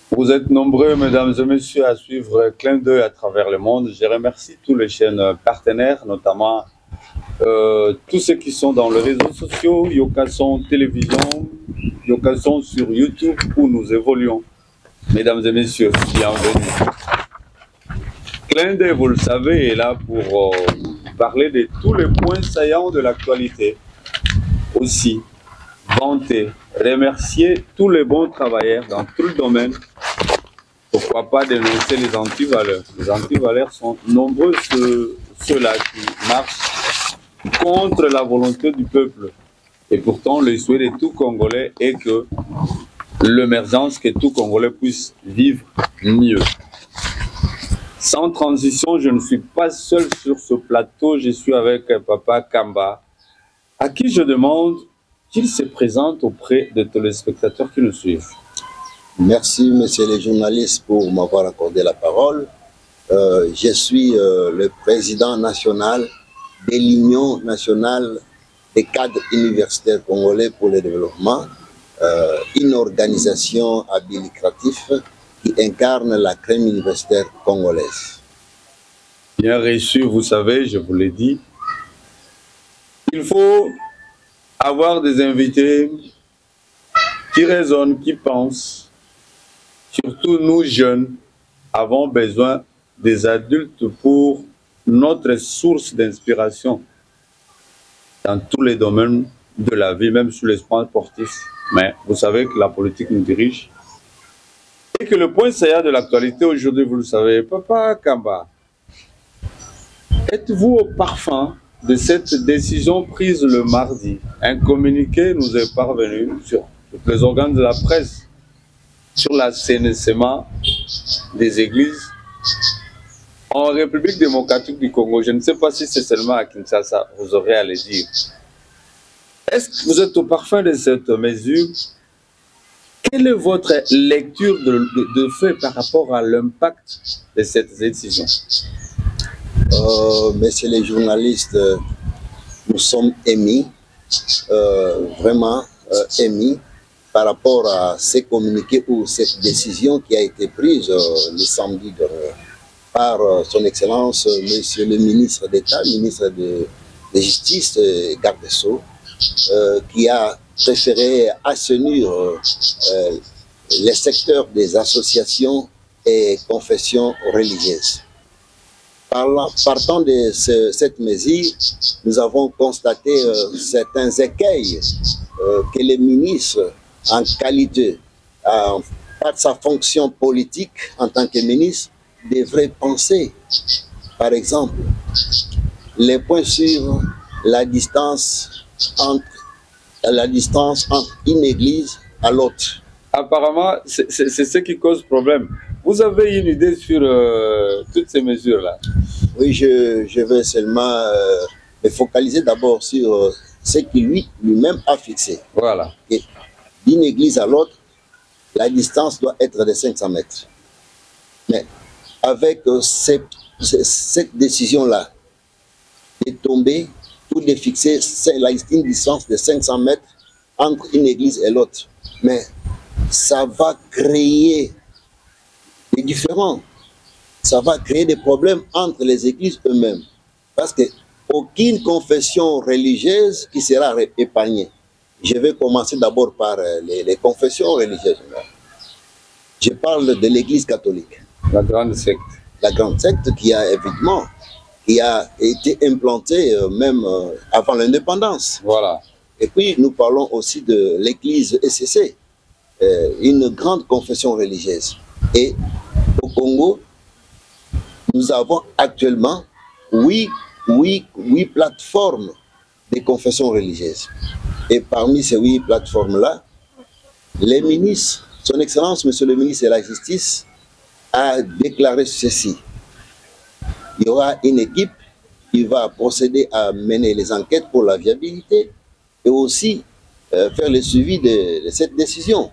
Vous êtes nombreux, mesdames et messieurs, à suivre Clin d'œil à travers le monde. Je remercie tous les chaînes partenaires, notamment tous ceux qui sont dans les réseaux sociaux, Yokason Télévision, Yokason sur YouTube, où nous évoluons. Mesdames et messieurs, bienvenue. Clin d'œil, vous le savez, est là pour parler de tous les points saillants de l'actualité. Aussi, vanter, remercier tous les bons travailleurs dans tout le domaine. Pourquoi pas dénoncer les antivaleurs? Les antivaleurs sont nombreux, ceux-là qui marchent contre la volonté du peuple. Et pourtant, le souhait de tout Congolais est que l'émergence, que tout Congolais puisse vivre mieux. Sans transition, je ne suis pas seul sur ce plateau, je suis avec Papa Kamba, à qui je demande qu'il se présente auprès des téléspectateurs qui nous suivent. Merci, messieurs les journalistes, pour m'avoir accordé la parole. Je suis le président national de l'Union nationale des cadres universitaires congolais pour le développement, une organisation à but lucratif qui incarne la crème universitaire congolaise. Bien reçu, vous savez, je vous l'ai dit, il faut avoir des invités qui raisonnent, qui pensent. Surtout nous jeunes avons besoin des adultes pour notre source d'inspiration dans tous les domaines de la vie, même sur les plans sportifs. Mais vous savez que la politique nous dirige. Et que le point saillant de l'actualité aujourd'hui, vous le savez, Papa Kamba, êtes-vous au parfum de cette décision prise le mardi? Un communiqué nous est parvenu sur les organes de la presse sur l'assainissement des églises en République démocratique du Congo. Je ne sais pas si c'est seulement à Kinshasa, vous aurez à le dire. Est-ce que vous êtes au parfum de cette mesure? Quelle est votre lecture de fait par rapport à l'impact de cette décision? Messieurs les journalistes, nous sommes émis, vraiment émis, par rapport à ces communiqués ou cette décision qui a été prise le samedi dernier par son Excellence, Monsieur le ministre d'État, ministre de Justice et garde des Sceaux, qui a préféré assainir les secteurs des associations et confessions religieuses. Partant de cette mesure, nous avons constaté certains écueils que les ministres, en qualité, par sa fonction politique en tant que ministre, devrait penser. Par exemple, les points sur la distance entre une église à l'autre. Apparemment, c'est ce qui cause problème. Vous avez une idée sur toutes ces mesures-là? Oui, je vais seulement me focaliser d'abord sur ce qu'il lui-même a fixé. Voilà. Et d'une église à l'autre, la distance doit être de 500 mètres. Mais avec cette décision-là, de tomber ou de fixer une distance de 500 mètres entre une église et l'autre, mais ça va créer des différends. Ça va créer des problèmes entre les églises eux-mêmes. Parce qu'aucune confession religieuse qui sera épargnée. Je vais commencer d'abord par les confessions religieuses. Je parle de l'Église catholique. La grande secte. La grande secte qui a évidemment été implantée même avant l'indépendance. Voilà. Et puis nous parlons aussi de l'Église ECC, une grande confession religieuse. Et au Congo, nous avons actuellement 8 plateformes de confessions religieuses. Et parmi ces 8 plateformes-là, les ministres, son Excellence, Monsieur le ministre de la Justice, a déclaré ceci. Il y aura une équipe qui va procéder à mener les enquêtes pour la viabilité et aussi faire le suivi de cette décision.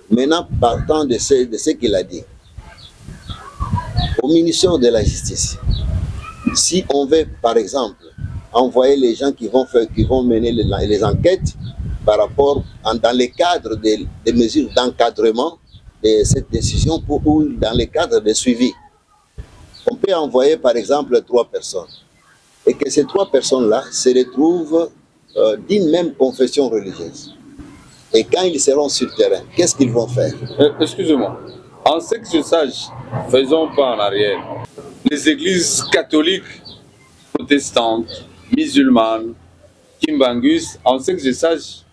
Maintenant, partant de ce qu'il a dit, au ministère de la Justice, si on veut, par exemple, envoyer les gens qui vont mener les enquêtes par rapport, dans le cadre des mesures d'encadrement, cette décision dans le cadre de suivi. On peut envoyer par exemple 3 personnes et que ces 3 personnes-là se retrouvent d'une même confession religieuse. Et quand ils seront sur le terrain, qu'est-ce qu'ils vont faire? Excusez-moi. En ce que je sache, faisons pas en arrière. Les églises catholiques, protestantes, musulmanes, Kimbangus, en ce que je sache,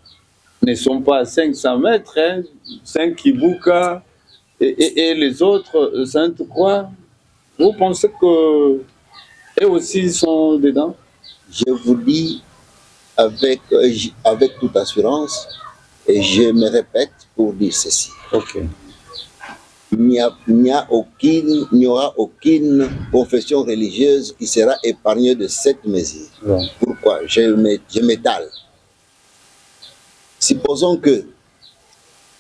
ne sont pas à 500 mètres, hein, 5 Kibuka et les autres, Sainte-Croix. Vous pensez que eux aussi sont dedans? Je vous dis avec toute assurance, et je me répète pour dire ceci. Ok. Il n'y aura aucune confession religieuse qui sera épargnée de cette mesure. Ouais. Pourquoi? Je m'étale. Supposons que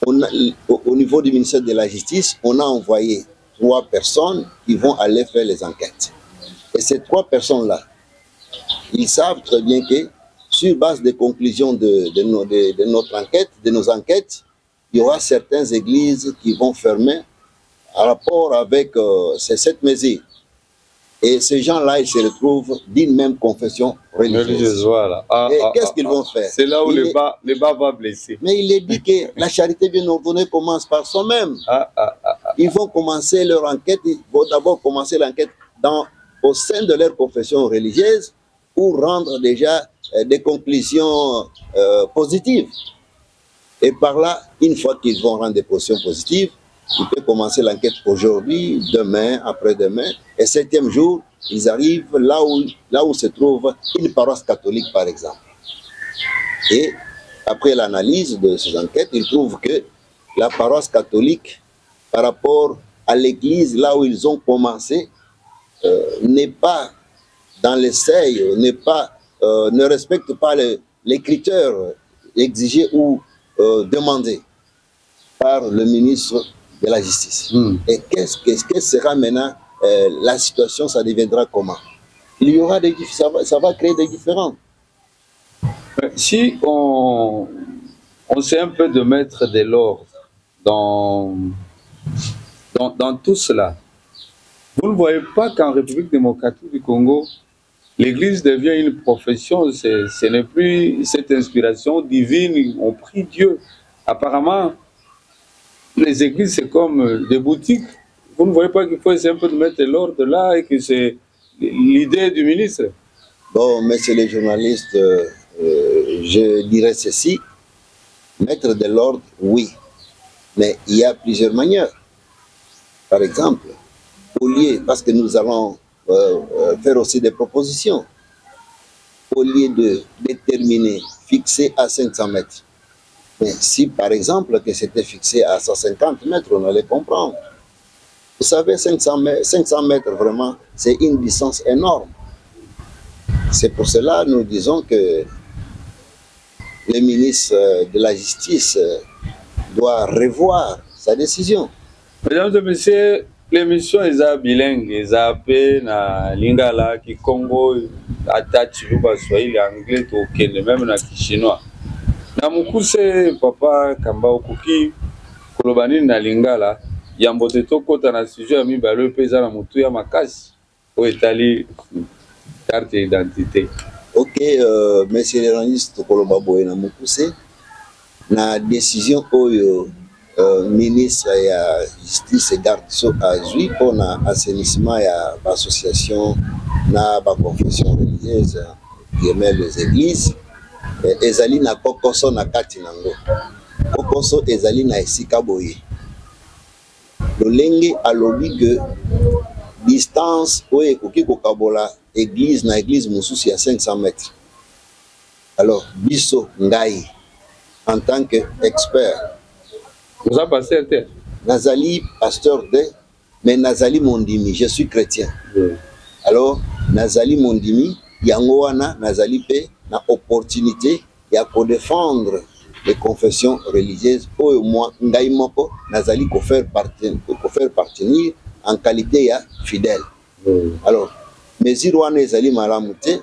au niveau du ministère de la Justice, on a envoyé 3 personnes qui vont aller faire les enquêtes. Et ces 3 personnes-là, ils savent très bien que sur base des conclusions de notre enquête, de nos enquêtes, il y aura certaines églises qui vont fermer en rapport avec cette mesure. Et ces gens-là, ils se retrouvent d'une même confession religieuse. Voilà. Et qu'est-ce qu'ils vont faire? C'est là où le bas va blesser. Mais il est dit que la charité bien ordonnée commence par soi-même. Ils vont commencer leur enquête, ils vont d'abord commencer l'enquête au sein de leur confession religieuse pour rendre déjà des conclusions positives. Et par là, une fois qu'ils vont rendre des positions positives, ils peuvent commencer l'enquête aujourd'hui, demain, après-demain. Et 7e jour, ils arrivent là où se trouve une paroisse catholique, par exemple. Et après l'analyse de ces enquêtes, ils trouvent que la paroisse catholique, par rapport à l'église, là où ils ont commencé, n'est pas dans les seuils, ne respecte pas les critères exigés ou demandés par le ministre de la Justice. Et qu'est-ce que sera maintenant la situation? Ça deviendra comment? Il y aura ça va créer des différends. Si on sait un peu de mettre de l'ordre dans tout cela, vous ne voyez pas qu'en République démocratique du Congo, l'Église devient une profession, ce n'est plus cette inspiration divine, on prie Dieu. Apparemment, les églises, c'est comme des boutiques. Vous ne voyez pas qu'il faut essayer un peu de mettre l'ordre là et que c'est l'idée du ministre? Bon, messieurs les journalistes, je dirais ceci. Mettre de l'ordre, oui. Mais il y a plusieurs manières. Par exemple, au lieu, parce que nous allons faire aussi des propositions, au lieu de déterminer, fixer à 500 mètres, mais si par exemple que c'était fixé à 150 mètres, on allait comprendre. Vous savez, 500 mètres vraiment, c'est une distance énorme. C'est pour cela que nous disons que le ministre de la Justice doit revoir sa décision. Mesdames et messieurs, l'émission est bilingue, est na lingala, qui Congo, attache le Swahili, anglais, même na chinois. Na mukuse papa kamba okuki kolobani na lingala yambo te tokota na sujet ami balo peza na mutu ya makasi o etali carte d'identité. Ok, monsieur le journaliste koloba boye na mukuse na décision oyo ministre ya justice et garde so azui pour na assainissement ya association na ba confession religieuse qui émet les églises. Ezali na kokoso na kati nango. Kokoso ezali na esika boye. Lolenge alobi que distance oye ekoki kokabola église na église mosusu ya 500 mètres. Alors biso ngai en tant qu'expert, vous avez passé un terre. Nazali pasteur de, mais Nazali Mondimi, je suis chrétien. Alors Nazali Mondimi, yango wana Nazali pe na opportunité ya ko défendre les confessions religieuses oyo moi ngai moko nazali ko faire partenir en qualité ya fidèle. Alors mesure wana ezali malamu te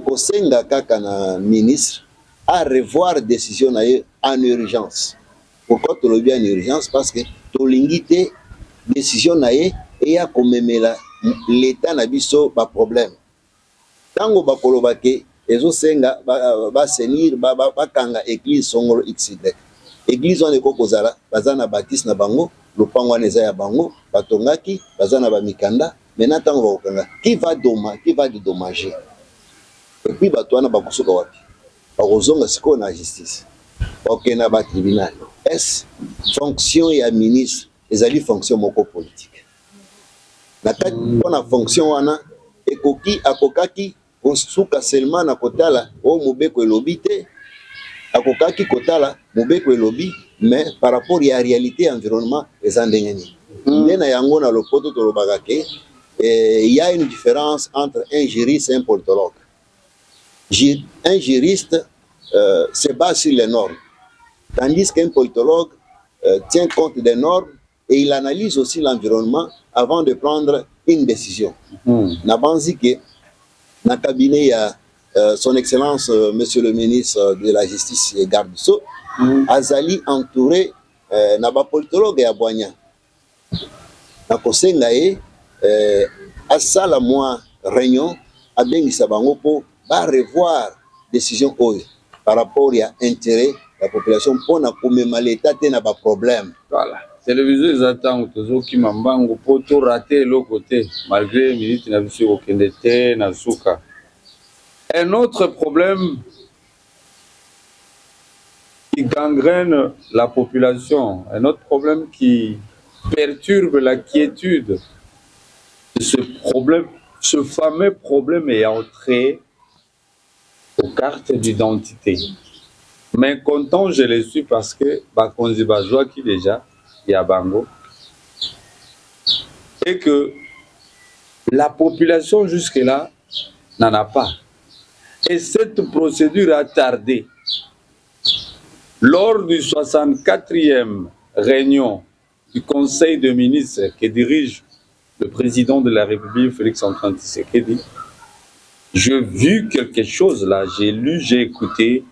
ko senga kaka na ministre à revoir décision na ye en urgence Pourquoi tu l'as en urgence? Parce que tu as décision nae et ya komemela l'état na biso ba problème. Tango ba kolobake ezo senga ba senir ba kanga église songolo XY. Église on eko kozala bazana baptiste na bango, lopango eza ya bango, batongaki bazana ba mikanda, maintenant tango ba kanga qui va dédommager. Et puis batwana ba kusuka wapi? Ba kozonga siko na justice. Ok na ba tribunal. Est fonction ya ministre ezali fonction moko politique. Na kati pona fonction wana akokaki kosuka seulement na kotala o mobeko elobi te, akokaki kotala mobeko elobi, mais par rapport ya réalité environnement eza ndenge nini. Nde na yango na lopoto tolobaka ke il y a une différence entre un juriste et un politologue. Un juriste se base sur les normes, tandis qu'un politologue tient compte des normes et il analyse aussi l'environnement avant de prendre une décision. Nabanzi ke na cabinet ya son excellence monsieur le ministre de la justice et garde so azali entouré na ba politologue ya Boigna. Na kosenga asala moi réunion abengisa bango po ba revoir décision oyo par rapport à intérêt la population pour na komema l'état te na ba problème. Voilà. Télévision ils attendent toujours qui mambango pour tout rater l'autre côté malgré minute na biso okende te na suka. Un autre problème qui gangrène la population, un autre problème qui perturbe la quiétude, ce fameux problème est entré aux cartes d'identité. Mais content, je le suis parce que Bakonzi Bajoua qui déjà y a Bango et que la population jusque-là n'en a pas. Et cette procédure a tardé. Lors du 64e réunion du Conseil des ministres que dirige le président de la République, Félix-Antoine Tshisekedi, j'ai vu quelque chose là, j'ai lu, j'ai écouté.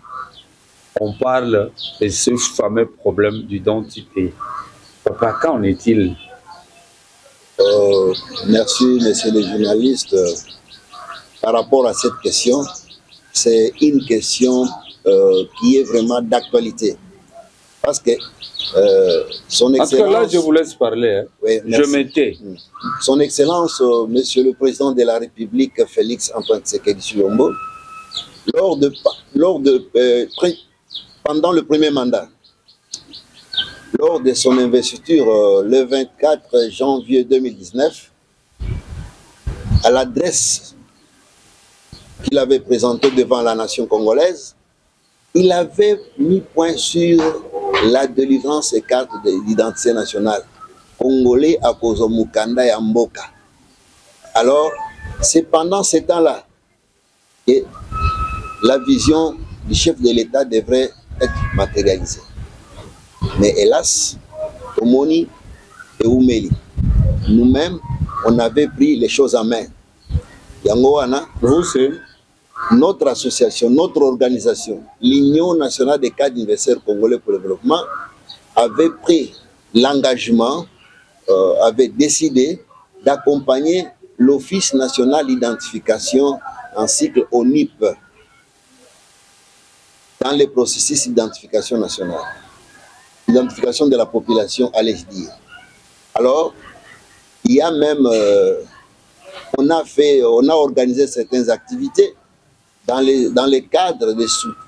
On parle de ce fameux problème d'identité. Papa, qu'en est-il? Merci, messieurs les journalistes. Par rapport à cette question, c'est une question qui est vraiment d'actualité. Parce que son excellence... Parce que là, je vous laisse parler. Hein. Oui, je m'étais. Son excellence, monsieur le président de la République, Félix-Antoine Tshisekedi Tshilombo, pendant le premier mandat, lors de son investiture le 24 janvier 2019, à l'adresse qu'il avait présentée devant la nation congolaise, il avait mis point sur la délivrance et carte d'identité nationale congolais à Kozomukanda et Mboka. Alors, c'est pendant ce temps-là que la vision du chef de l'État devrait être matérialisée. Mais hélas, Omoni et Oumeli, nous-mêmes, on avait pris les choses en main. Yangoana, notre association, notre organisation, l'Union nationale des cadres d'universitaires congolais pour le développement, avait pris l'engagement, avait décidé d'accompagner l'Office national d'identification en cycle ONIP dans les processus d'identification nationale, identification de la population, allais-je dire. Alors, il y a même, on a organisé certaines activités dans les cadres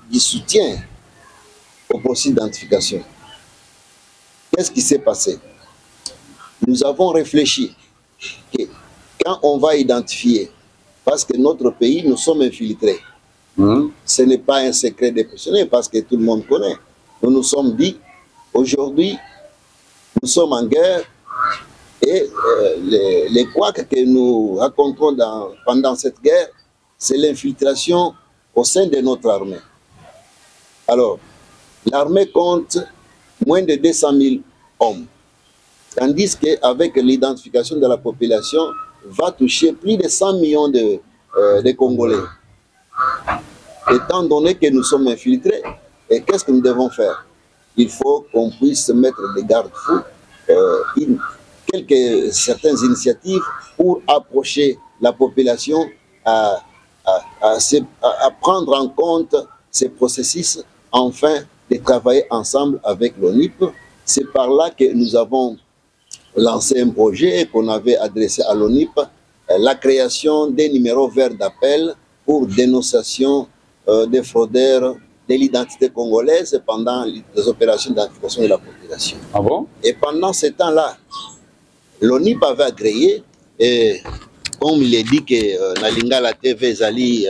du soutien au processus d'identification. Qu'est-ce qui s'est passé? Nous avons réfléchi que quand on va identifier, parce que notre pays, nous sommes infiltrés, ce n'est pas un secret dépressionné parce que tout le monde connaît. Nous nous sommes dit, aujourd'hui, nous sommes en guerre et les couacs que nous rencontrons pendant cette guerre, c'est l'infiltration au sein de notre armée. Alors, l'armée compte moins de 200 000 hommes, tandis qu'avec l'identification de la population, va toucher plus de 100 millions de Congolais. Étant donné que nous sommes infiltrés, et qu'est-ce que nous devons faire? il faut qu'on puisse mettre des garde-fous, certaines initiatives pour approcher la population à prendre en compte ces processus, afin de travailler ensemble avec l'ONIP. C'est par là que nous avons lancé un projet qu'on avait adressé à l'ONIP, la création des numéros verts d'appel pour dénonciation des fraudeurs de l'identité congolaise pendant les opérations d'identification de la population. Ah bon? Et pendant ce temps-là, l'ONIP avait agréé, et comme il est dit que la Lingala TV Ezali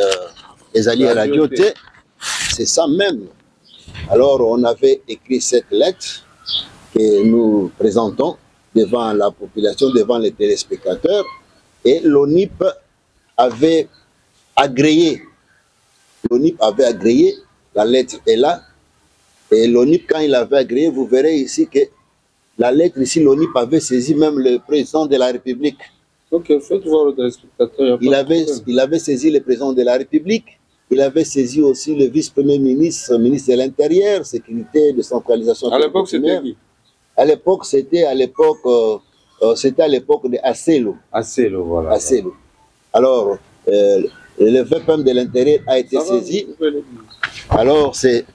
Radio T, c'est ça même. Alors on avait écrit cette lettre que nous présentons devant la population, devant les téléspectateurs, et l'ONIP avait agréé. L'ONIP avait agréé, la lettre est là, et l'ONIP, quand il avait agréé, vous verrez ici que la lettre ici, l'ONIP avait saisi même le président de la République. Ok, faites voir le téléspectateur. Il avait saisi le président de la République, il avait saisi aussi le vice-premier ministre, ministre de l'Intérieur, sécurité, décentralisation. À l'époque, c'était qui? À l'époque, c'était à l'époque de Asselo. Asselo, voilà. Asselo. Alors, le VPM de l'Intérieur a été saisi. Alors, c'est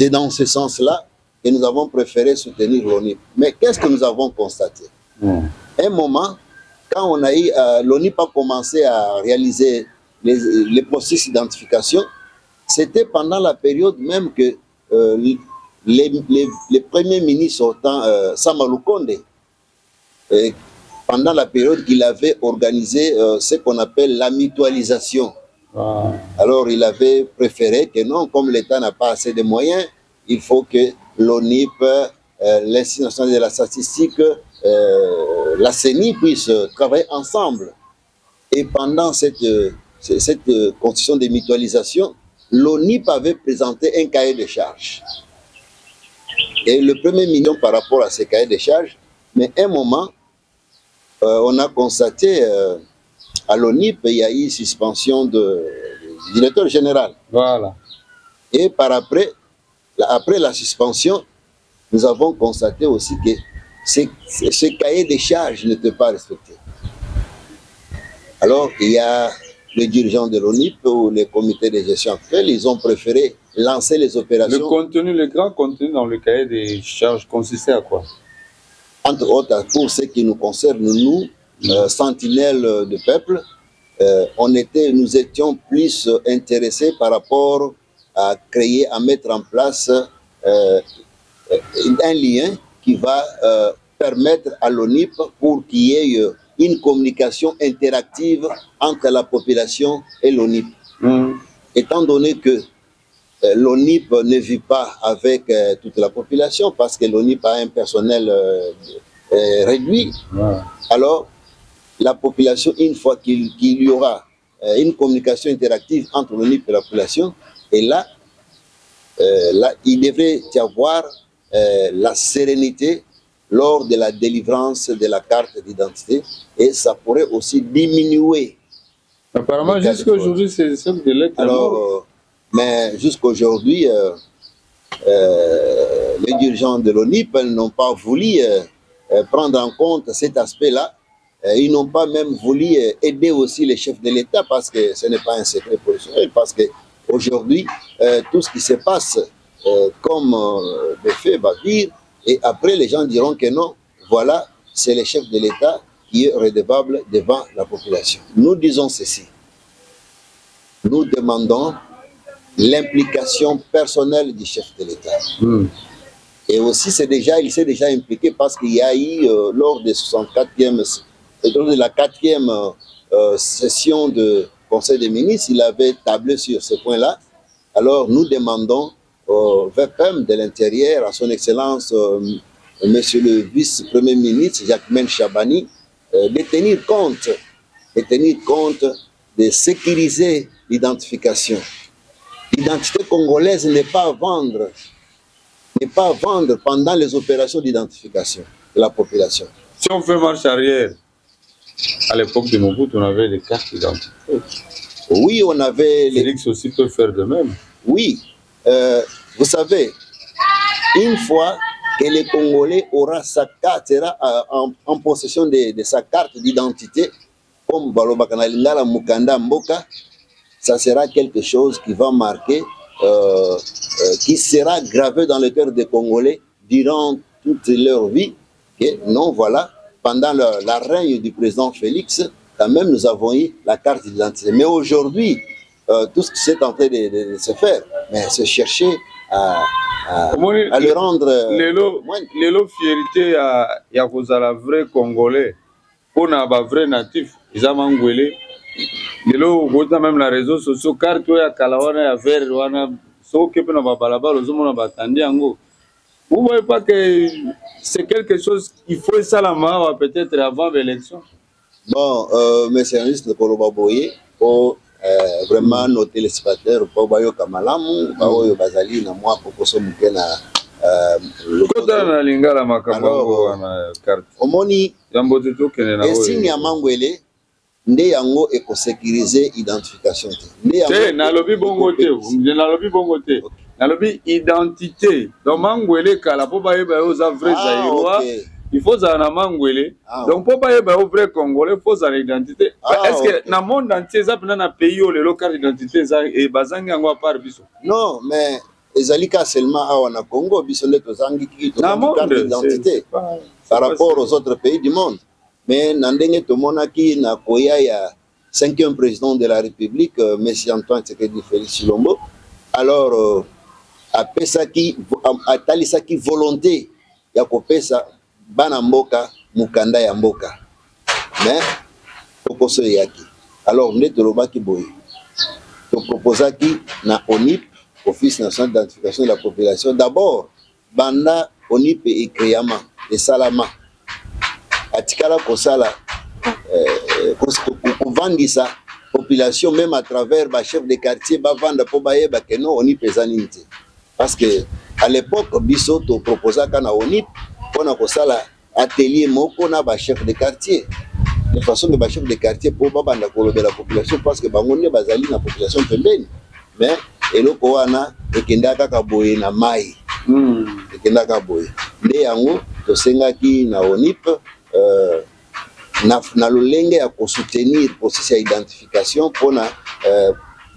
dans ce sens-là que nous avons préféré soutenir l'ONIP. Mais qu'est-ce que nous avons constaté? Un moment, quand on a eu, l'ONIP a commencé à réaliser les processus d'identification, c'était pendant la période même que les premiers ministres sortants, Sama Lukonde, pendant la période qu'il avait organisé ce qu'on appelle la mutualisation. Ah. Alors il avait préféré que non, comme l'État n'a pas assez de moyens, il faut que l'ONIP, l'Institut national de la statistique, la CENI puissent travailler ensemble. Et pendant cette constitution de mutualisation, l'ONIP avait présenté un cahier de charges. Et le premier million par rapport à ce cahier de charges, mais à un moment, on a constaté à l'ONIP, il y a eu suspension du directeur général. Voilà. Et après la suspension, nous avons constaté aussi que ce cahier de charges n'était pas respecté. Alors, il y a les dirigeants de l'ONIP ou les comités de gestion actuels, ils ont préféré lancer les opérations. Le grand contenu dans le cahier des charges consistait à quoi? Entre autres, pour ce qui nous concerne, nous, sentinelles de peuple, nous étions plus intéressés par rapport à créer, à mettre en place un lien qui va permettre à l'ONIP pour qu'il y ait une communication interactive entre la population et l'ONIP. Étant donné que l'ONIP ne vit pas avec toute la population parce que l'ONIP a un personnel réduit. Alors, la population, une fois qu'il y aura une communication interactive entre l'ONIP et la population, et là, il devrait y avoir la sérénité lors de la délivrance de la carte d'identité, et ça pourrait aussi diminuer. Apparemment, jusqu'à aujourd'hui, c'est ça le délai. Alors, mais jusqu'aujourd'hui, les dirigeants de l'ONIP n'ont pas voulu prendre en compte cet aspect-là. Ils n'ont pas même voulu aider aussi les chefs de l'État parce que ce n'est pas un secret professionnel, parce qu'aujourd'hui, tout ce qui se passe comme des faits va dire, et après les gens diront que non, voilà, c'est le chef de l'État qui est redevable devant la population. Nous disons ceci. Nous demandons l'implication personnelle du chef de l'État. Et aussi, il s'est déjà impliqué parce qu'il y a eu, lors de la 4e session du Conseil des ministres, il avait tablé sur ce point-là. Alors, nous demandons au VPM de l'Intérieur, à son Excellence, Monsieur le Vice-Premier ministre, Jacquemain Chabani, de tenir compte, de sécuriser l'identification. L'identité congolaise n'est pas à vendre pendant les opérations d'identification de la population. Si on fait marche arrière, à l'époque de Mobutu, on avait les cartes d'identité. Oui, on avait... Félix aussi peut faire de même. Oui, vous savez, Une fois que le Congolais aura sa carte, sera en possession de sa carte d'identité, comme Balobakana Lingala Mukanda Mboka, ça sera quelque chose qui va marquer, qui sera gravé dans le cœur des Congolais durant toute leur vie. Et non, voilà, pendant la règne du président Félix, quand même, nous avons eu la carte d'identité. Mais aujourd'hui, tout ce qui s'est en train de se faire, mais c'est chercher à le rendre... L'élo fierté il y a la vraie Congolais. On a un vrai natif, ils ont mangouélé. L'élo, même la réseau sociaux, carte, il y a Kalawana, il y a Vert, il y a Soke, il y a Balaba, il y a Vous ne voyez pas que c'est quelque chose qu'il faut ça la main peut-être avant l'élection? Bon, mes services de Koloba Boye, pour vraiment nos téléspectateurs, pour Bayo Kamalamu, Bayo Bazali, na moi, pour que Mukena. Kota lingala makambo na carte. Omoni, yambote to kenena wo. Signe ya mangwele nde yango eko sécuriser identification te. Nde na lobi bongo te, na lobi bongo te. Na lobi identité. Donc mangwele kala po ba yeba yo za vrai zaïrois. Il faut ça na mangwele. Donc po ba yeba yo vrai congolais, faut ça l'identité. Est-ce que na monde entier ça pena na pays yo le local identité za e bazangi yango par biso? Non, mais ezalika seulement awa na Congo biso nde tozangi ki to carte d'identité par rapport aux autres pays du monde. Mais na ndenge tomonaki na koya ya 5e président de la République, M. Antoine Tshisekedi Félix Tshilombo, alors atalisaki volonté ya kopesa bana mboka mukanda ya mboka. Mais tokoso yaki. Alors nde tolobaki boye. To proposaki na ONIP, Office national d'identification de la population. D'abord, banda ONIP et Créama et Salama. Atikala Kosala, Kovandisa, population, même à travers le chef de quartier, Bavanda Pobaye, Bakeno, ONIP et Zaninte. Parce que à l'époque, Bissoto proposa kana ONIP, on a Kosala atelier moko na ba chef de quartier. De façon que ba chef de quartier pour Babanda Kolobe la population, parce que Bangonde Bazali na population pembeni. Mais eloko wana ekendaka kaboye na mai ekendaka boye nde yango tosengaki na ONIP na lolenge ya soutenir processus ya identification pona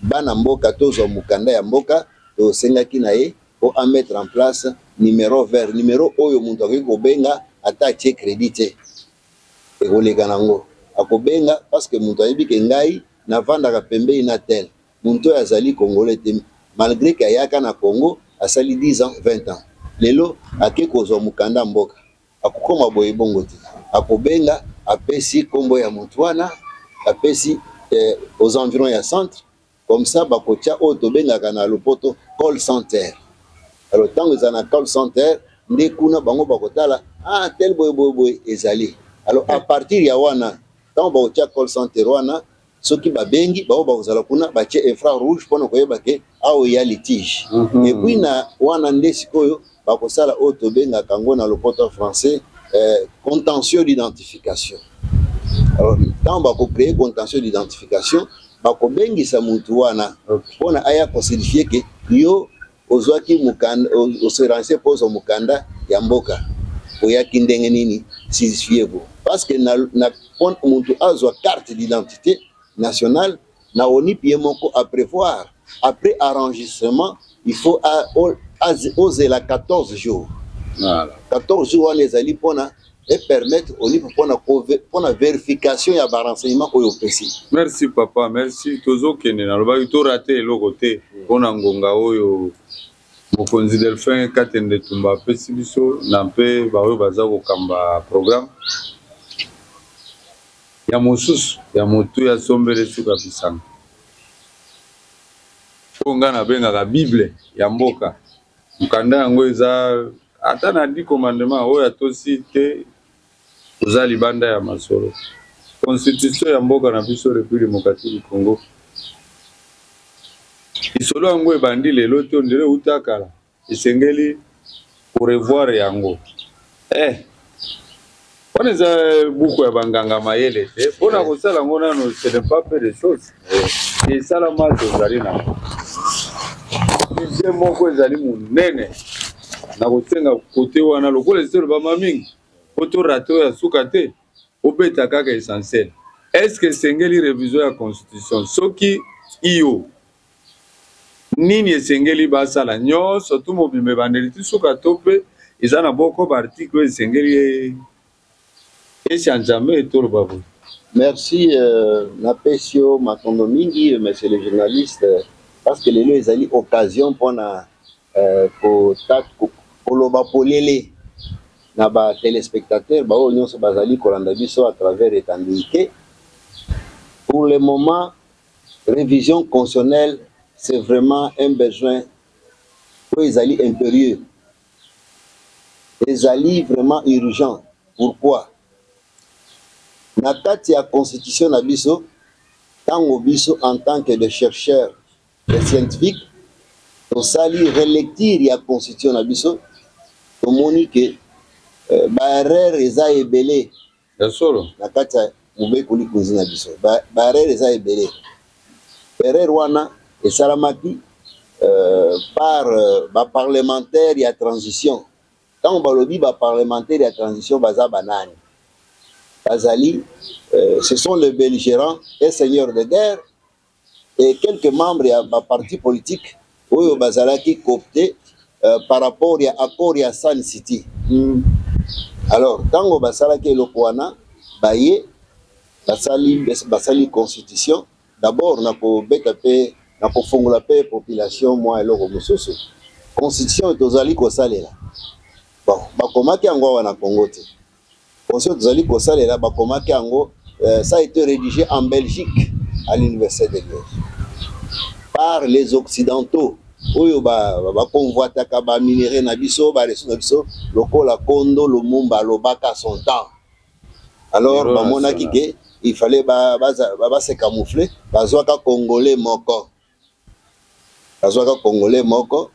bana mboka tozwa mukanda ya mboka tosengaki na ye po a mettre en place numéro vert numéro oyo muntu akoki kobenga ata atie crédit te ekoleka nango akobenga parce que muntu ayebi ke ngai navandaka pembeni na tel Muntu azali Congolais, malgré qu'il y a na Congo, a sali 10 ans, 20 ans. Lelo, ake kozo mukanda mboka. Akukoma boye bongo te. Akobenga, apesi kombo ya mutuana, apesi aux environs ya centre. Comme ça, bakotia otobenga kana lopoto call center. Alors, tant que ça na call center, ndekuna bango bakotala, tel boye ezali. Alors, à partir ya wana, tant bakotia call center wana, ceux qui babengi bao bazala kuna bache infra rouge pour koyeba ke awo ya litige et puis na wana ndesi koyo bakosala auto benga kango na lopoto français contentieux d'identification. Alors tant bako créer contentieux d'identification bako bengi sa muntu wana pona aya considérer que yo ozwaki mukanda oseranse pozo mukanda ya mboka oya kindenge nini sizifié parce que na pon muntu azwa carte d'identité national, na ONIP yemoko à prévoir. Après enregistrement, il faut oser la 14 jours. Voilà. 14 jours, on les allie pour et permettre ONIP pour la vérification et le renseignement au PC. Merci papa, merci. Tozo kene na loba ito raté le côté on ngonga oyo mokonzi Delphin katende tumba pesi biso na mpe bayo baza ko kamba programme. Ya mosusu ya motu ya sombele suka bisanga ponga na benga la Bible ya mboka mukanda yango eza ata na 10 commandements oyo atosi te oza libanda ya masolo constitution ya mboka na biso République démocratique du Congo isolo yango ebandi lelo te ondele utakala esengeli pour revoir yango on est beaucoup à Banganga Mayele. On a reçu la monnaie, ce n'est pas peu de choses. Et ça, la masse aux Alina. C'est mon cousin, mon nene. na kosenga côté wana lokola ezelo ba mamingi poto rato ya sukate obeta kaka essentiel. Est-ce que sengeli révision ya constitution soki iyo nini esengeli basala nyonso tu mobimbe bandeli ti suka to mpe eza na boko baarticle esengeli echangeame etoloba boye. Merci Napesio Makondo mingi, monsieur le journaliste, parce que les lieux ont occasion pour koloba polele na ba téléspectateurs ba onyo so bazali kolanda biso à travers étendike. Pour le moment, révision constitutionnelle, c'est vraiment un besoin pour les alliés impérieux. Les alliés vraiment urgents. Pourquoi? Na kati ya constitution na biso, tango biso en tant que des chercheurs, des scientifiques, to sali relecture ya constitution na biso, to moni que ba erreur eza ebele. Solo. Na kati ya mobekoli kunzi na biso, ba erreur eza ebele. Erreur wana esalamaki par ba parlementaire ya transition. Tango balobi ba parlementaire ya transition baza banani. Bazali, ce sont les belligérants et seigneurs de guerre et quelques membres de partis politiques où bazalaki coopté par rapport à l'accord à Sun City. Alors, tango basalaki lokwana baye basali constitution d'abord nako beta pe nako fongola pe population moi eloko mususu constitution tozali ko salela bon bakomaki yango wana Congo te. Ça a été rédigé en Belgique à l'université de Liège par les occidentaux. Oyo ba convoita ka ba minéré na biso ba ressources na biso lokola kondo lumumba lobaka son temps. Alors ba monaki ke il fallait ba se camoufler bazwaka congolais moko. Bazwaka congolais moko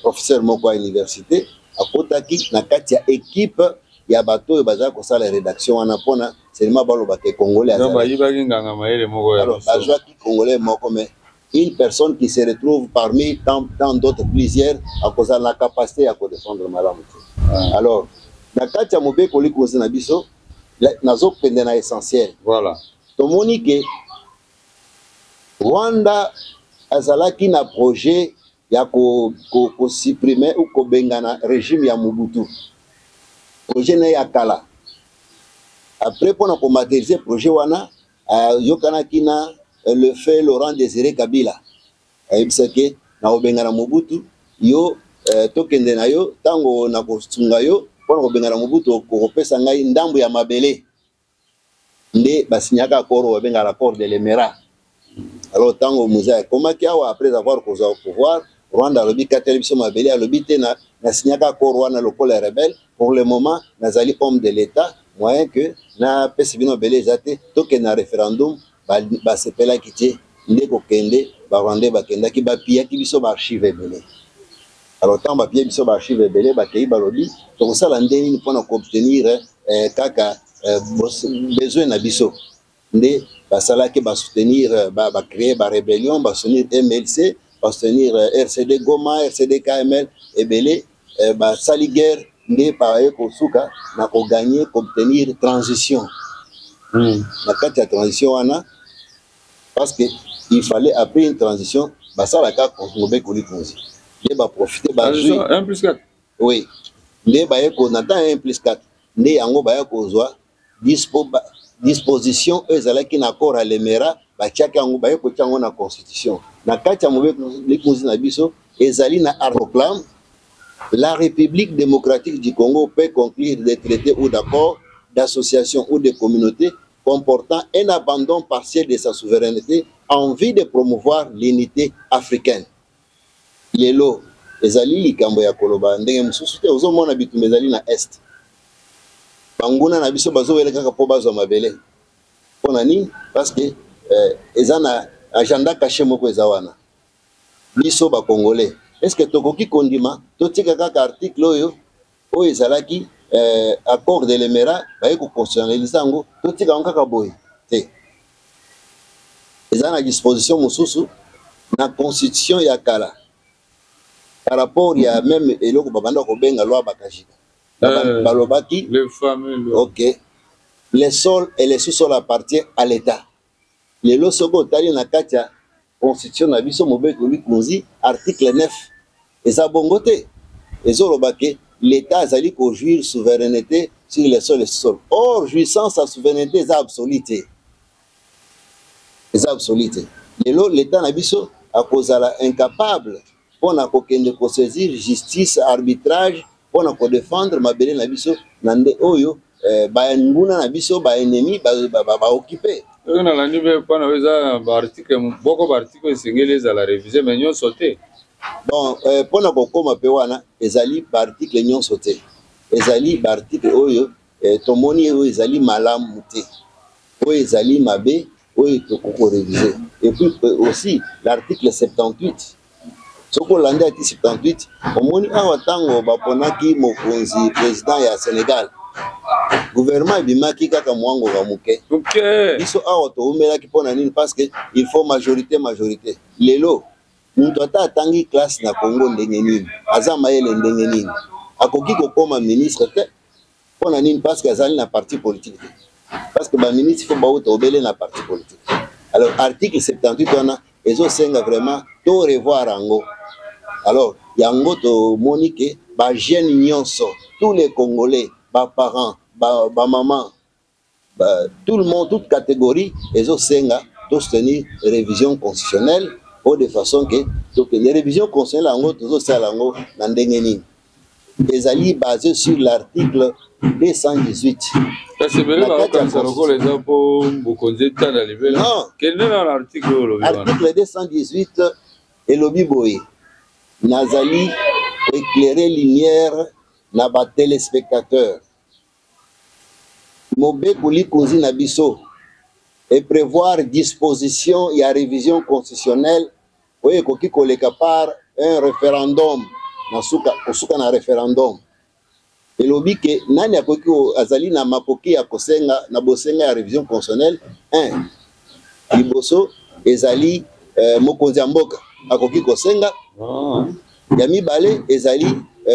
professeur moko à l'université akotaki na kati ya équipe ya bato baza ko sala rédaction wana pona seulement baloba ke congolais non ba yibaki nganga maele moko ya alors bazwa ki congolais moko mais une personne qui se retrouve parmi tant d'autres plusieurs à cause de la capacité à défendre malamu. Alors na kati ya mobeko likoze na biso nazo pende na essentiel voilà to moni ke Rwanda azalaki na projet ya ko supprimer ou ko bengana régime ya Mobutu. Projet na yakala. Après pour nous matérialiser projet wana yokana kina le fait Laurent Désiré Kabila. Ayibisake na obengana Mobutu yo tokende na yo tango na kosunga yo pour obengana Mobutu ko pesa ngai ndambu ya mabele. Nde basinyaka akoro obengana accord de l'Émirat. Alors tango muza komaki awa après avoir causé au pouvoir Rwanda lobi kateli biso mabele alobi te na signaka accord wana lokola rebelle. Pour le moment, nous avons homme de l'État, moyen que na pesibino belé zate, toke na référendum, ba sepela kiti, ndeko kende, ba rwande ba kenda ki ba pia ki biso ba archive belé. Alors tant ba pia biso ba archive belé, ba kei ba lobi, to ça landeni pour obtenir kaka besoin na biso. Ndé ba sala ki ba soutenir ba créer ba rébellion, ba soutenir MLC, ba soutenir RCD Goma, RCD KML et belé ba sali guerre. Ndé pareil ko suka na ko gagner obtenir transition na kati ya transition wana parce que il fallait après une transition ba sala ka kongobe ko likonzi ndé ba profiter ba jouer 1+4 oui ndé ba yeko na temps 1+4 ndé yango ba yeko zwa disposition ezalaki na accord à l'Émirat ba tiaka yango ba yeko tiango na constitution na kati ya mobe likonzi na biso ezali na proclame. La République démocratique du Congo peut conclure des traités ou d'accords d'association ou de communautés comportant un abandon partiel de sa souveraineté en vue de promouvoir l'unité africaine. Lelo, ezali likambo ya koloba ndenge mususu te ozomona bitumba ezali na est. Banguna na biso bazowela kaka po bazwa mabele. Pona nini? Parce que ezana agenda caché moko ezawana. Biso ba Congolais. Est-ce que tokoki kondima totika kaka article oyo ezalaki accord de l'Émirat baye ko constitutionnaliser ngo totika kaka boy te ezana disposition mususu na constitution ya kala par rapport, il y a même eloko babanda kobenga loi bakajika. Balobaki. Les fameux lois. Ok. Les sols et les sous-sols appartiennent à l'État. Les lois soko tali na katia constitution na biso mobeko likunzi article 9. Et ça bongote. Et zolobake l'État azali ko jouir souveraineté sur les sols et sous-sols. Or jouissance à souveraineté est absolue. L'État na biso a kozala incapable pour na kokende ko saisir justice arbitrage pour na ko défendre mabele na biso nande oyo ba nguna na biso ba ennemi ba occuper. On a la nouvelle pas na article beaucoup d'articles esengeli za la réviser mais nyo sauté. Bon pour na kokoma pe wana ezali ba article nyo sauté. Ezali ba article oyo tomoni oyo ezali malamu te. Oyo ezali mabe oyo tokoko réviser. Et puis aussi l'article 78. Soko landa article 78 omoni awa tango baponaki mokonzi président ya Sénégal. Gouvernement bimaki kaka mwango ga muke. OK. Biso awa to umelaki pona nini parce que il faut majorité. Lelo muntu atangi classe na Congo ndenge nini. Aza mayele ndenge nini. Akoki kokoma ministre te pona nini parce que azali na parti politique. Parce que ba ministre faut ba obele na parti politique. Alors article 78 wana ezo senga vraiment to revoir ango. Alors yango to monique ba jeune nyonso tous les Congolais ba parents ba maman tout le monde toute catégorie ezo senga to soutenir révision constitutionnelle ou de façon que donc les révisions constitutionnelles ango tozo sala ango na ndenge nini ezali basé sur l'article 218. Non. Quel est l'article? Article 218 et lobi boy nazali éclairer lumière na ba téléspectateurs mobe kuli kunzi na biso et prévoir disposition et révision constitutionnelle oye koki koleka par un référendum na suka na référendum elobi ke nani akoki azali na makoki ya kosenga na bosenga ya révision constitutionnelle 1 liboso ezali mokonzi ya mboka akoki kosenga ya mibale ezali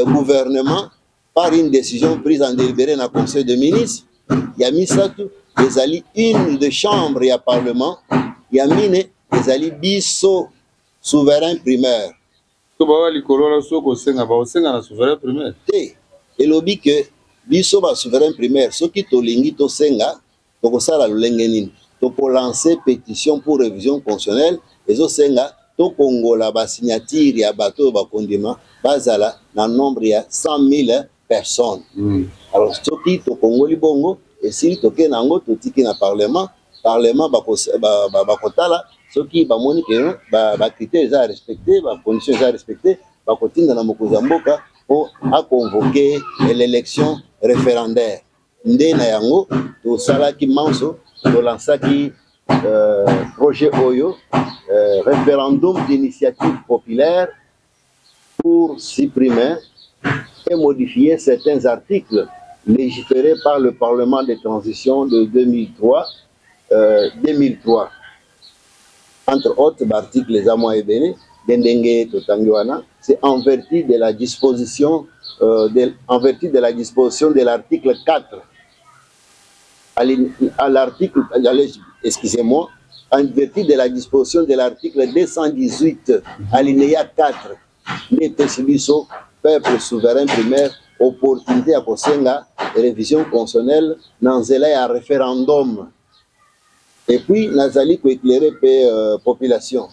gouvernement par une décision prise en délibéré na conseil de ministres ya misatu ezali une de chambre ya parlement ya mine ezali biso souverain primaire to ba likolo la soko senga ba senga na souverain primaire te elobi ke biso ba souverain primaire soki tolingi to senga tokosala lolenge nini tokolancer pétition pour révision constitutionnelle ezo senga to kongola ba signature ya bato ba kondima bazala na nombre ya 100,000 personnes. Alors soki to kongoli bongo et si toke nango totiki na parlement bakotala soki ba moni ke ba critères à respecter ba conditions à respecter ba kotinda na mokonzi ya mboka pour a convoquer l'élection référendaire nde na yango to salaki manso to lansaki projet oyo référendum d'initiative populaire pour supprimer et modifier certains articles légiférés par le Parlement de transition de 2003. Entre autres articles, les amois et béné, c'est en vertu de la disposition de l'article 4 à l'article, excusez-moi, en vertu de la disposition de l'article 218 alinéa 4 des Tessibiso, peuple souverain primaire, opportunité à Kosenga, révision constitutionnelle, nanzela ya référendum. Et puis, nazali ko éclairer population.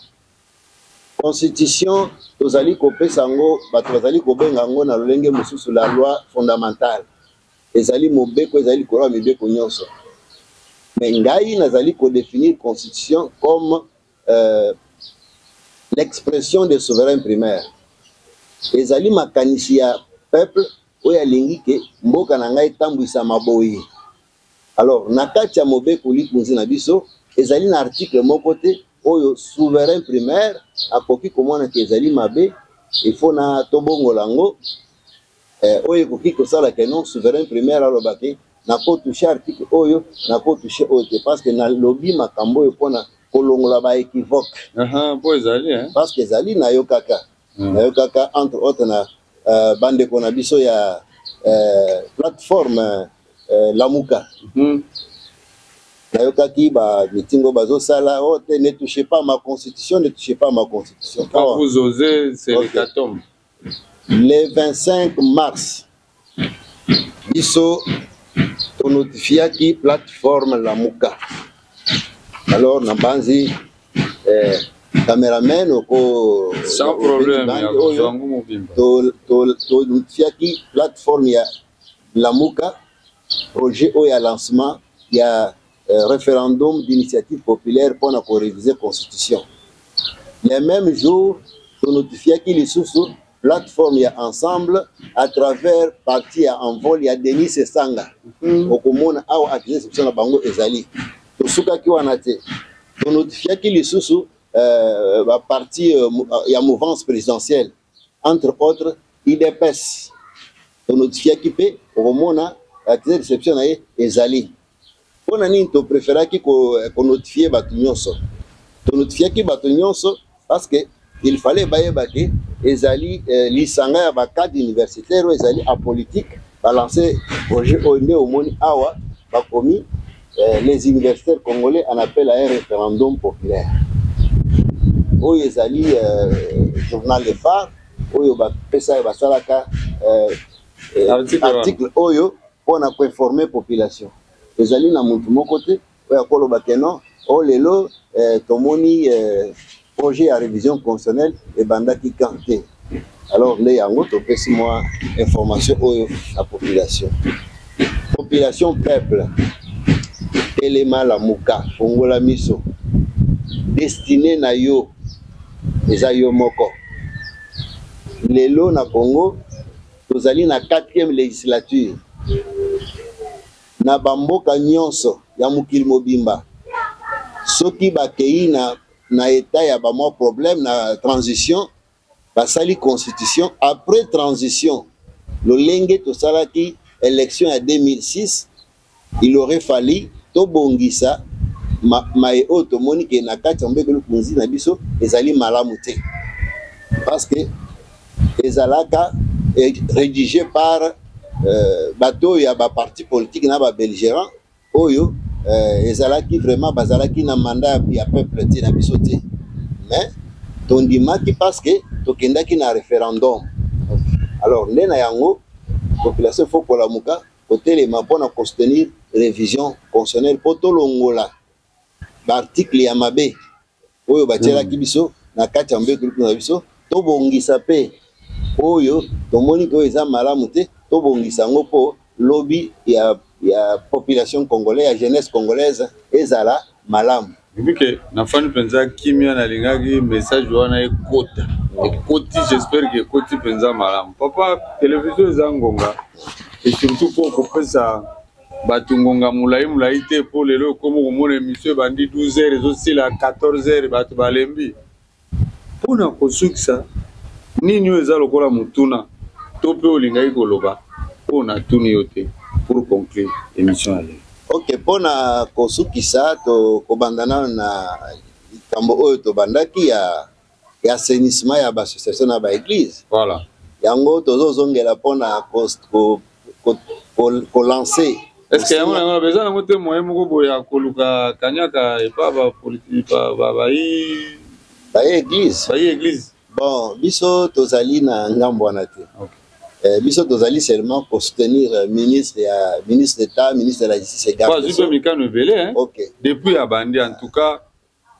Constitution, tozali ko pesango, batozali ko bengango na lolenge mususu la loi fondamentale. Ezali mobeko, ezali kora mibeko nyonso. Mais ngai nazali ko définir constitution comme l'expression des souverains primaires. Ezali makanisi ya peuple oyo alingi ke mboka na ngai tambwisa maboyi. Alors nakati ya mobeko likunzi na biso ezali na article moko te oyo souverain primaire akoki komona ke ezali mabe il faut na tobongola ngo oyo koki kosala ke non souverain primaire alobaki nako toucher article oyo nako toucher oyo te parce que na lobby makambo oyo pona kolongola ba équivoque po ezali parce que ezali na yo kaka kaka entre autres na bande konabiso ya plateforme Lamuka. Nayokaki ba mitingo bazo sala ne touchez pas ma constitution, ne touchez pas ma constitution. Quand vous osez, c'est l'hécatombe. Le 25 mars, biso to notifia ki plateforme Lamuka. Alors Nambanzi caméraman oko sans problème to notifia ki plateforme ya Lamuka projet au lancement il y a référendum d'initiative populaire pour la réviser la constitution. Les mêmes jours, on notifie qu'il est sous plateforme ensemble à travers parti en vol, il y a Denis Sanga. Au commun, à accès sur la bango ezali. Tout ce qui on a été, on notifie qu'il est sous parti, il y a mouvance présidentielle. Entre autres, IDPS. On notifie qu'il peut au commun accès réception ezali. On a dit que préféré qu'on notifie Batunyonso. On notifie que Batunyonso parce qu'il fallait que Ezali l'Isanga ya cadre universitaire ou Ezali apolitique balancer projet au Moni Awa commis les universitaires congolais en appel à un référendum populaire. Où Ezali journal de phare où pesa basalaka article oyo pour informer la population. Ezali na muntu moko te oya koloba keno o lelo tomoni projet à révision constitutionnelle et bandaki kanté. Alors les yango to pesi moi information oyo la population peuple Telema Lamuka fongola miso destiné na yo eza yo moko lelo na Congo tozali na 4e législature na bamboka nyonso ya mukili mobimba soki bakei na état ya ba mo problème na transition basali constitution après transition lolenge to salaki élection ya 2006 il aurait fallu to bongisa mae auto monique na kati mbeke lukunzi na biso ezali malamu te parce que ezalaka rédigé par bateau ya ba parti politique na ba belgérant oyo ezalaki vraiment bazalaki na mandat ya peuple ti na biso te mais tondimaki parce que tokendaki na référendum. Alors nde na yango population faut kolamuka kotelema mpona soutenir révision constitutionnelle po tolongola baarticle ya mabe oyo batielaki biso na kati ya mbeki na biso tobongisa pe oyo tomoni ko eza malamu te tobongisa ngo po lobby ya population congolaise, la jeunesse congolaise ezala malamu. Vu que nafani penza kimia na lingaki message wana ekota. Ekoti j'espère que ekoti penza malamu. Papa télévision eza ngonga et surtout pour kopesa batu ngonga mulai te po lelo komo komona émission bandi 12h aussi la 14h batu balembi. Pona kosukisa nini eza lokola mutuna tope olingaki koloba pona tuni yote. Pour conclure l'émission. Ok, pour na kosukisa to kobandana na kambo oyo to bandaki ya assainissement ya association na ba église. Voilà. Yango tozozongela pona ko lancer. Est-ce que yango na besoin na mote moyen moko boya koluka kanyaka et pas ba politique ba église. Bon, biso tozali na ngambo na te. OK. Biso tozali seulement pour soutenir ministre d'État, ministre de la Justice et garde des Sceaux. Ok. Depuis Abandi, en tout cas,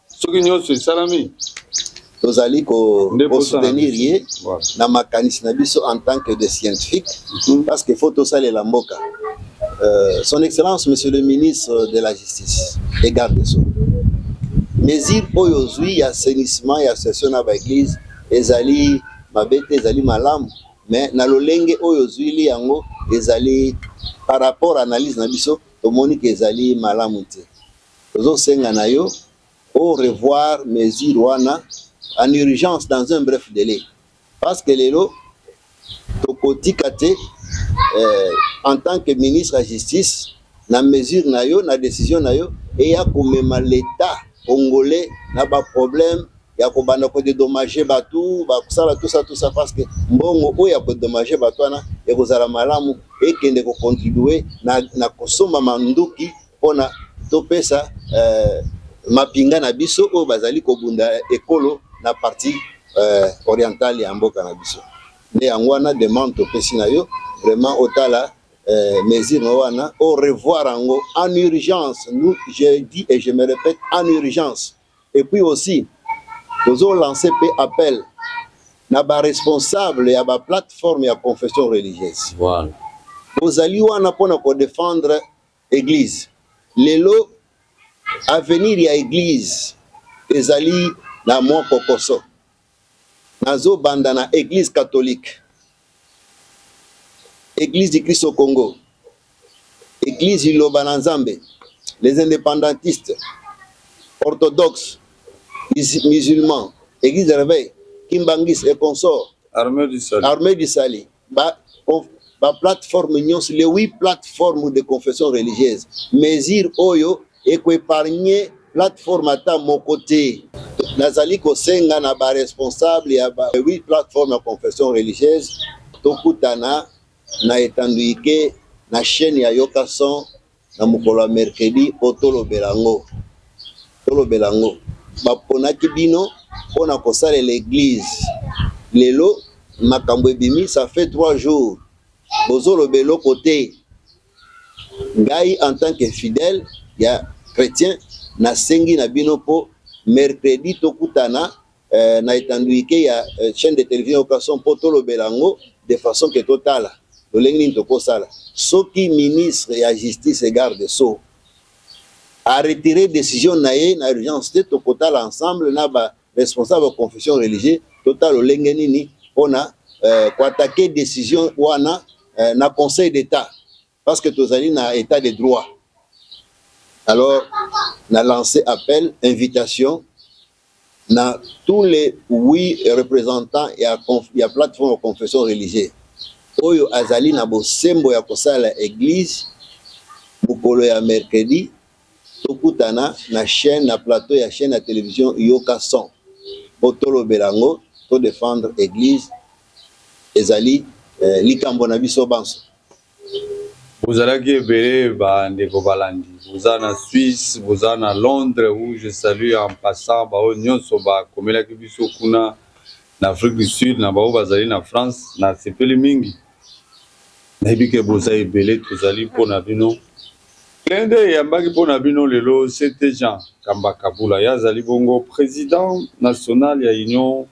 ce qui nous est salami. Tozali pour soutenir yé na makanisi na biso en tant que des scientifiques parce que faut tosale la mboka. Son Excellence, Monsieur le ministre de la Justice et garde des Sceaux. Mesir oyo zui ya assainissement ya session na ba église ezali mabete ezali malamu. Mais na lolenge oyo zuili yango ezali par rapport à analyse na biso tomoni ke ezali malamu te. Tozo senga na yo au revoir mesure wana en urgence dans un bref délai. Parce que lelo tokotika te en tant que ministre de la Justice na mesure na yo na décision na yo et ya komema l'état congolais na ba problème ya kobanda ko dédommager batu ba kusala tout ça parce que mbongo oyo ya ko dédommager batu ana ekozala malamu ekende ko contribuer na kosomba manduki pona topesa mapinga na biso oyo bazali kobunda ekolo na partie orientale ya mboka na biso nde yango wana demande topesi na yo vraiment otala mesure wana au revoir en urgence. Nous, je dis et je me répète, en urgence. Et puis aussi, nous avons lancé appel à la responsable et à la plateforme et à la confession religieuse. Voilà. Nous allons pour défendre l'église. Les lots à venir à l'église, les alliés na moi kokoso. Nazo bandana église catholique. Église du Christ au Congo, Église du Lobananzambe, les indépendantistes, orthodoxes, musulmans, Église de Réveil, Kimbangis et consorts, Armée du Salut. Armée du Salut, plateforme, les 8 plateformes de confession religieuse, Mesir Oyo, et qu'on épargne plateforme à mon côté. Nazali Kosenga n'a pas responsable, il y a 8 plateformes de confession religieuse, Tokutana. Na etanduike na chaîne ya Yokason na mukolo mercredi otolo belango baponaki bino pona kosala l'église lelo makambo ebimi ça fait 3 jours bozolo belo côté ngai en tant que fidèle ya chrétien na sengi na bino po mercredi tokutana na etanduike ya chaîne de télévision Yokason potolo belango de façon que totale Soki ministre et la justice et garde so a retiré décision naé na urgence de total ensemble na ba responsable de confession religieuse total olengenini on a attaquer décision wana na conseil d'état parce que tozali na état de droit. Alors na lancé appel invitation na tous les 8 représentants et à plateforme de confession religieuse oyo azali na bosembo ya kosala église mukolo ya mercredi tokutana na chaîne na plateau ya chaîne à télévision Yokason potolo belango to défendre église ezali likambo na biso banso. Vous allez ebele ba ndeko balandi vous en Suisse vous en Londres où je salue en passant ba nyonso ba komela ki biso kuna na Afrique du Sud na ba bazali na France na sepeli mingi. Nabike boza ebele tozali pona bino klende yambaki pona bino lelo c'était Jean Kamba Kabula yazali bongo président national ya union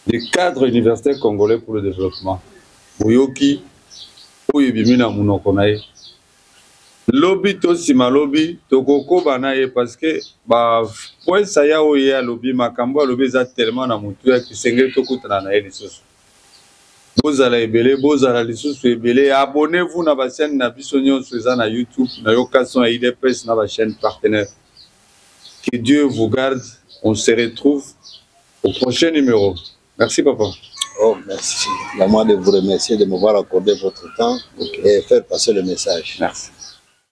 des cadres universitaires congolais pour le développement boyoki oyo bimina munoko naye lobby to sima lobby tokoko banaye parce que ba point ça ya oyo lobby makambo lobby za tellement na mutu ya kisengeli tokutana na ele soso. Bozala ebele, bozala lisusu ebele, abonnez-vous na ba chaîne na biso nyonso eza na YouTube, na Yokason et IDPS na ba chaîne partenaire. Que Dieu vous garde, on se retrouve au prochain numéro. Merci papa. Oh, merci. À moi de vous remercier de m'avoir accordé votre temps et faire passer le message. Merci.